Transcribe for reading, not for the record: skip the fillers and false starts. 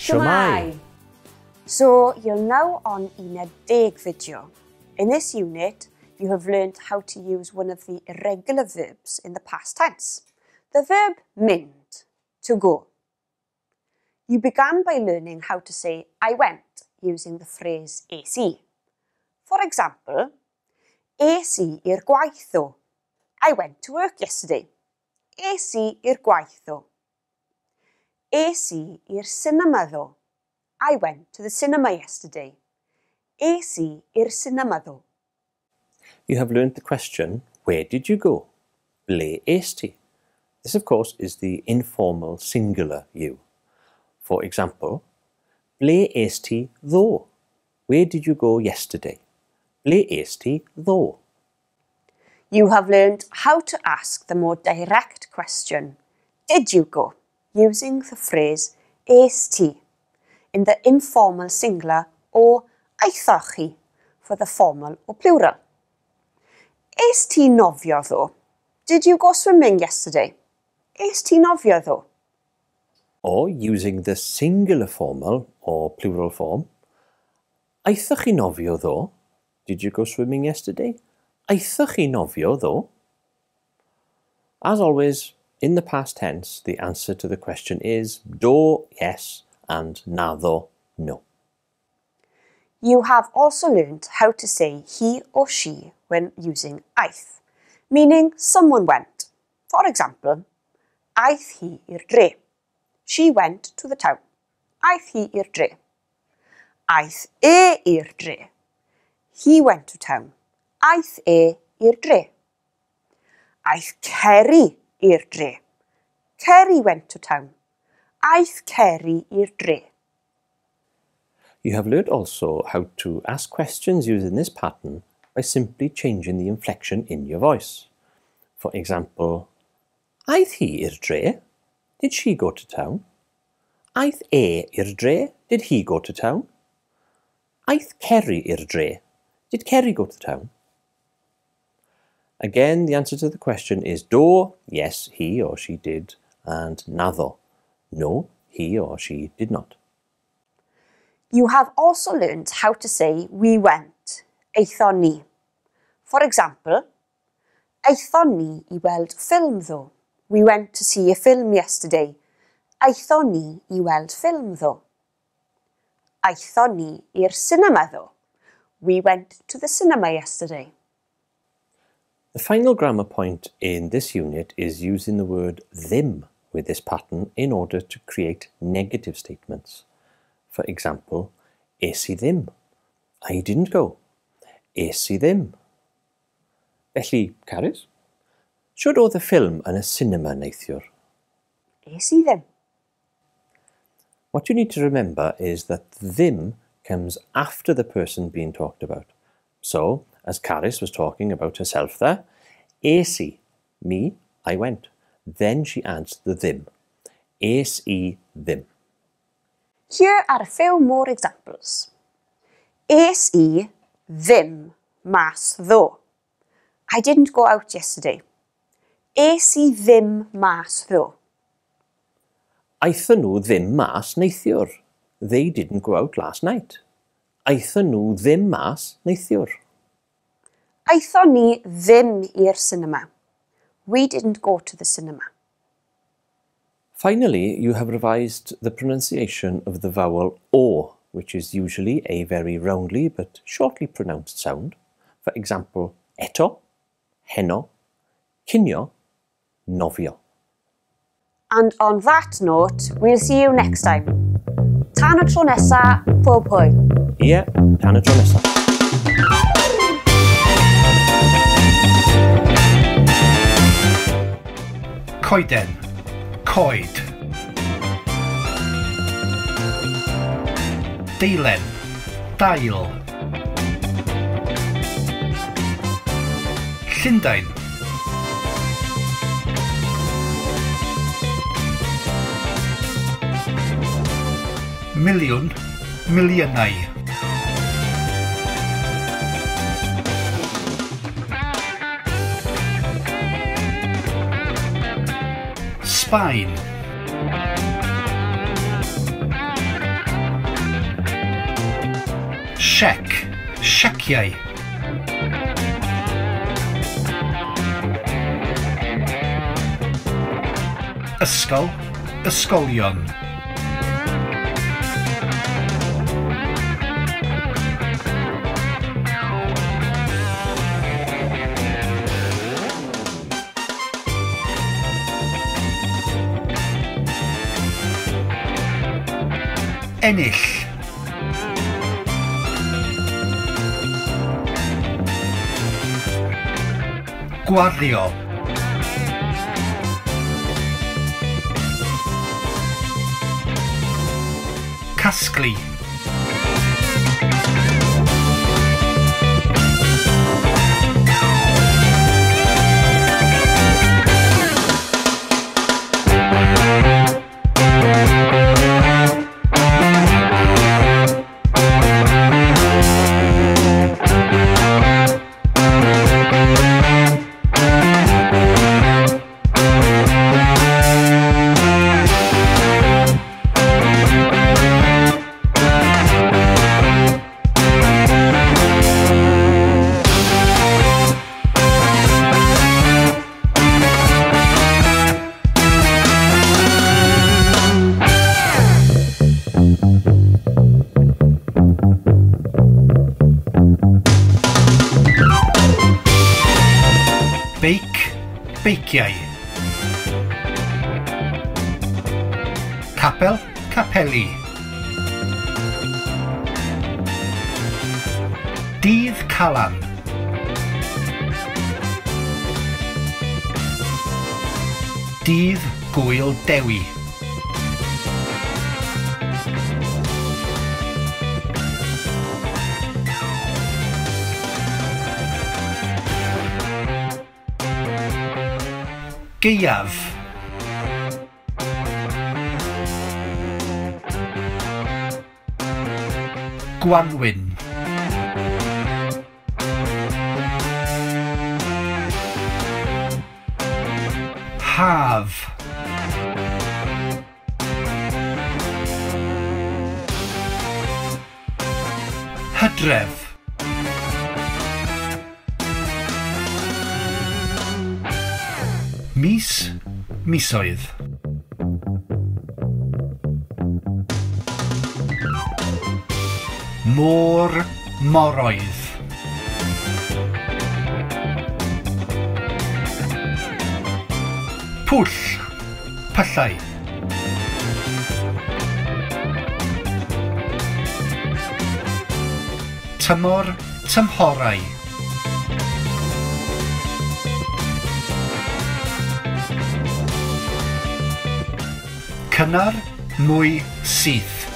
Shwmae! So you're now on Uned 10 video. In this unit, you have learned how to use one of the irregular verbs in the past tense. The verb mynd, to go. You began by learning how to say I went using the phrase es I. For example, es I i'r gwaith ddo. I went to work yesterday. Es I i'r gwaith ddo. Es I i'r cinema ddo. I went to the cinema yesterday. Es I i'r cinema ddo. You have learned the question, where did you go? Ble es ti? This, of course, is the informal singular you. For example, ble es ti ddo? Where did you go yesterday? Ble es ti ddo? You have learned how to ask the more direct question, did you go? Using the phrase es ti in the informal singular or aethoch chi for the formal or plural. Es ti nofio ddo? Did you go swimming yesterday? Es ti nofio ddo? Or using the singular formal or plural form, aethoch chi nofio ddo? Did you go swimming yesterday? Aethoch chi nofio ddo? As always, in the past tense, the answer to the question is do, yes, and naddo, no. You have also learned how to say he or she when using aeth, meaning someone went. For example, aeth hi i'r dre. She went to the town. Aeth hi i'r dre. Aeth e i'r dre. He went to town. Aeth e i'r dre. Aeth Ceri i'r dre. Ceri went to town. Aeth Ceri i'r dre. You have learned also how to ask questions using this pattern by simply changing the inflection in your voice. For example, aeth hi i'r dre? Did she go to town? Aeth e i'r dre? Did he go to town? Aeth Ceri i'r dre? Did Ceri go to town? Again, the answer to the question is do, yes, he or she did, and naddo, no, he or she did not. You have also learned how to say we went, aethon ni. For example, aethon ni I weld ffilm ddo. We went to see a film yesterday. Aethon ni I weld ffilm ddo. Aethon ni i'r cinema ddo. We went to the cinema yesterday. The final grammar point in this unit is using the word ddim with this pattern in order to create negative statements. For example, es I ddim. I didn't go. Es I ddim. Felly, Carys, shwd oedd y ffilm yn y cinema neithiwr? Es I ddim. What you need to remember is that ddim comes after the person being talked about. So, as Carys was talking about herself there, es I, me, I went. Then she adds the ddim. Es I ddim. Here are a few more examples. Es I ddim mas ddo. I didn't go out yesterday. Es I ddim mas ddo. Aethon nhw ddim mas neithiwr. They didn't go out last night. Aethon nhw ddim mas neithiwr. Aethon ni ddim i'r cinema. We didn't go to the cinema. Finally, you have revised the pronunciation of the vowel o, which is usually a very roundly but shortly pronounced sound. For example, eto, heno, cinio, nofio. And on that note, we'll see you next time. Tan y tro nesa, pob hwyl. Ie, tan y tro nesaf. Coeden, coed. Deilen, dail. Llundain. Miliwn, miliynau. Sbaen. Siec, sieciau. Ysgol, ysgolion. Ennill. Gwario. Casglu. Beic, beiciau. Capel, capeli. Dydd Calan. Dydd Gŵyl Dewi. Gaeaf. Gwanwyn. Haf. Hydref. Mis, misoedd. Môr, moroedd. Pwll, pyllau. Tymor, tymhorau. Cynnar, mwy, syth.